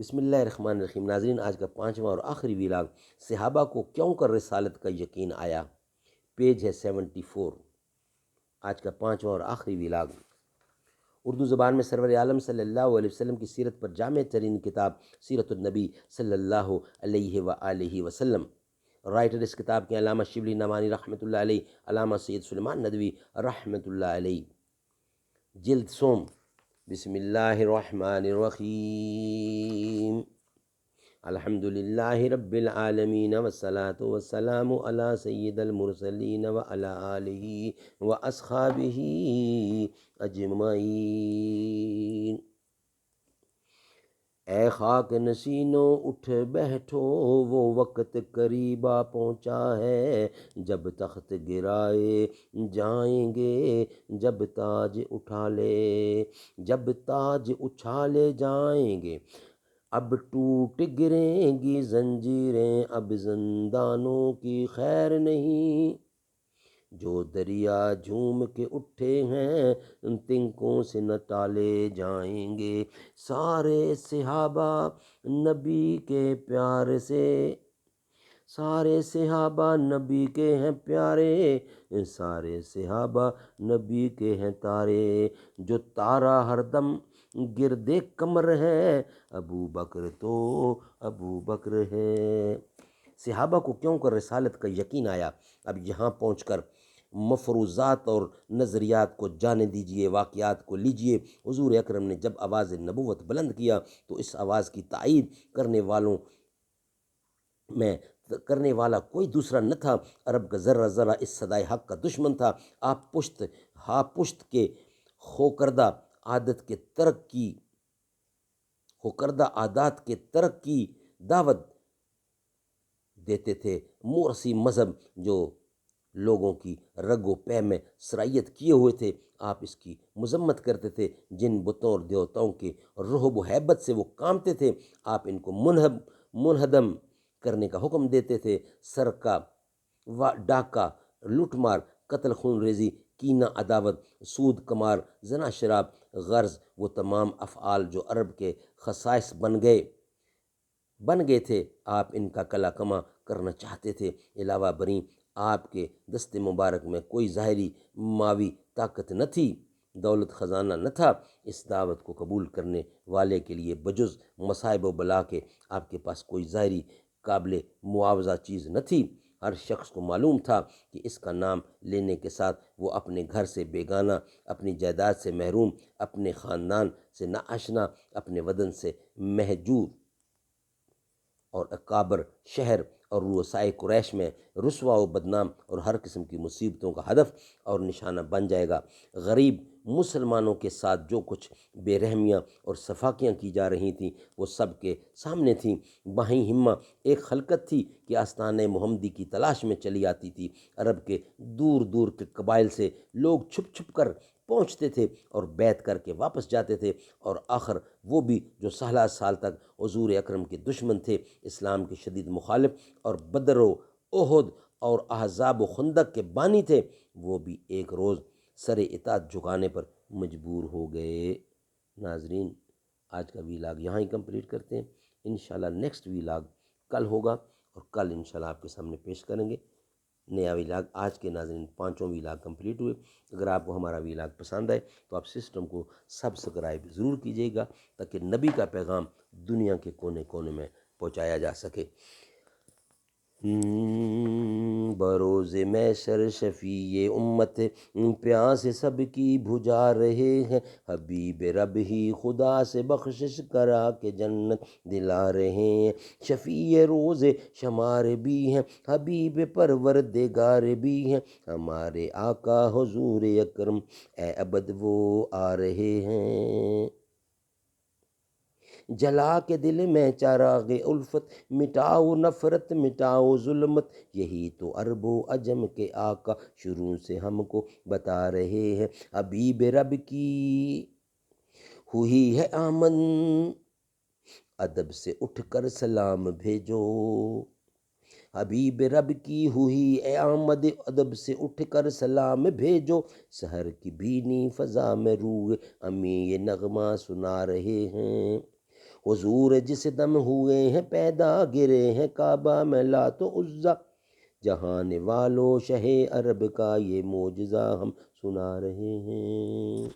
بسم اللہ الرحمن الرحیم۔ ناظرین، آج کا پانچواں اور آخری ویلاگ صحابہ کو کیوں کر رسالت کا یقین آیا، پیج ہے 74۔ آج کا پانچواں اور آخری ویلاگ اردو زبان میں سرور عالم صلی اللہ علیہ وسلم کی سیرت پر جامع ترین کتاب سیرت النبی صلی اللہ علیہ وآلہ وسلم۔ رائٹر اس کتاب کے علامہ شبلی نعمانی رحمۃ اللہ علیہ، علامہ سید سلیمان ندوی رحمۃ اللہ علیہ۔ جلد سوم۔ بسم اللہ الرحمن الرحیم۔ الحمد للہ رب العالمین والصلاة والسلام علی سید المرسلین وعلی آلہ واصحابہ اجمعین۔ اے خاک نشینوں اٹھ بیٹھو، وہ وقت قریبا پہنچا ہے جب تخت گرائے جائیں گے، جب تاج اچھالے جائیں گے۔ اب ٹوٹ گریں گی زنجیریں، اب زندانوں کی خیر نہیں۔ جو دریا جھوم کے اٹھے ہیں، تنکوں سے نہ ٹالے جائیں گے۔ سارے صحابہ نبی کے ہیں پیارے، سارے صحابہ نبی کے ہیں تارے۔ جو تارا ہر دم گردے کمر ہے، ابو بکر تو ابو بکر ہے۔ صحابہ کو کیوں کر رسالت کا یقین آیا، اب یہاں پہنچ کر مفروضات اور نظریات کو جانے دیجئے، واقعات کو لیجئے۔ حضور اکرم نے جب آواز نبوت بلند کیا تو اس آواز کی تائید کرنے والا کوئی دوسرا نہ تھا۔ عرب کا ذرہ ذرہ اس صدائے حق کا دشمن تھا۔ آپ پشت کے خوکردہ عادات کے ترک کی دعوت دیتے تھے۔ مورسی مذہب جو لوگوں کی رگ و پے میں سرائیت کیے ہوئے تھے، آپ اس کی مذمت کرتے تھے۔ جن بتوں اور دیوتاؤں کے رہب و ہیبت سے وہ کامتے تھے، آپ ان کو منہدم کرنے کا حکم دیتے تھے۔ سرقہ و ڈاکہ، لوٹ مار، قتل، خون ریزی، کینہ، عداوت، سود، قمار، زنا، شراب، غرض وہ تمام افعال جو عرب کے خصائص بن گئے تھے، آپ ان کا کلا کما کرنا چاہتے تھے۔ علاوہ بریں آپ کے دست مبارک میں کوئی ظاہری ماوی طاقت نہ تھی، دولت خزانہ نہ تھا۔ اس دعوت کو قبول کرنے والے کے لیے بجز مصائب و بلا کے آپ کے پاس کوئی ظاہری قابل معاوضہ چیز نہ تھی۔ ہر شخص کو معلوم تھا کہ اس کا نام لینے کے ساتھ وہ اپنے گھر سے بیگانہ، اپنی جائیداد سے محروم، اپنے خاندان سے ناآشنا، اپنے وطن سے مہجور اور اکابر شہر اور رؤسائے قریش میں رسوا و بدنام اور ہر قسم کی مصیبتوں کا ہدف اور نشانہ بن جائے گا۔ غریب مسلمانوں کے ساتھ جو کچھ بے رحمیاں اور سفاکیاں کی جا رہی تھیں، وہ سب کے سامنے تھیں۔ بہیں ہمہ ایک خلقت تھی کہ آستانِ محمدی کی تلاش میں چلی آتی تھی۔ عرب کے دور دور کے قبائل سے لوگ چھپ چھپ کر پہنچتے تھے اور بیعت کر کے واپس جاتے تھے، اور آخر وہ بھی جو 16 سال تک حضور اکرم کے دشمن تھے، اسلام کے شدید مخالف اور بدر و احد اور احزاب و خندق کے بانی تھے، وہ بھی ایک روز سر اطاعت جھکانے پر مجبور ہو گئے۔ ناظرین، آج کا ویلاگ یہاں ہی کمپلیٹ کرتے ہیں۔ انشاءاللہ نیکسٹ ویلاگ کل ہوگا، اور کل انشاءاللہ آپ کے سامنے پیش کریں گے نیا ویلاگ۔ آج کے ناظرین پانچوں ویلاگ کمپلیٹ ہوئے۔ اگر آپ کو ہمارا ویلاگ پسند آئے تو آپ سسٹم کو سبسکرائب ضرور کیجیے گا، تاکہ نبی کا پیغام دنیا کے کونے کونے میں پہنچایا جا سکے۔ بروز محشر شفیع امت پیاس سب کی بجھا رہے ہیں، حبیب رب ہی خدا سے بخشش کرا کے جنت دلا رہے ہیں۔ شفیع روز شمار بھی ہیں، حبیب پروردگار بھی ہیں، ہمارے آقا حضور اکرم اے ابد وہ آ رہے ہیں۔ جلا کے دل میں چراغ الفت، مٹاؤ نفرت مٹاؤ ظلمت، یہی تو عرب و عجم کے آقا شروع سے ہم کو بتا رہے ہیں۔ حبیب رب کی ہوئی ہے آمد، ادب سے اٹھ کر سلام بھیجو۔ حبیب رب کی ہوئی ہے آمد، ادب سے اٹھ کر سلام بھیجو۔ سحر کی بھینی فضا میں روح امی یہ نغمہ سنا رہے ہیں۔ حضور جس دم ہوئے ہیں پیدا گرے ہیں کعبہ میں لات و عزا، جہان والو شہ عرب کا یہ معجزہ ہم سنا رہے ہیں۔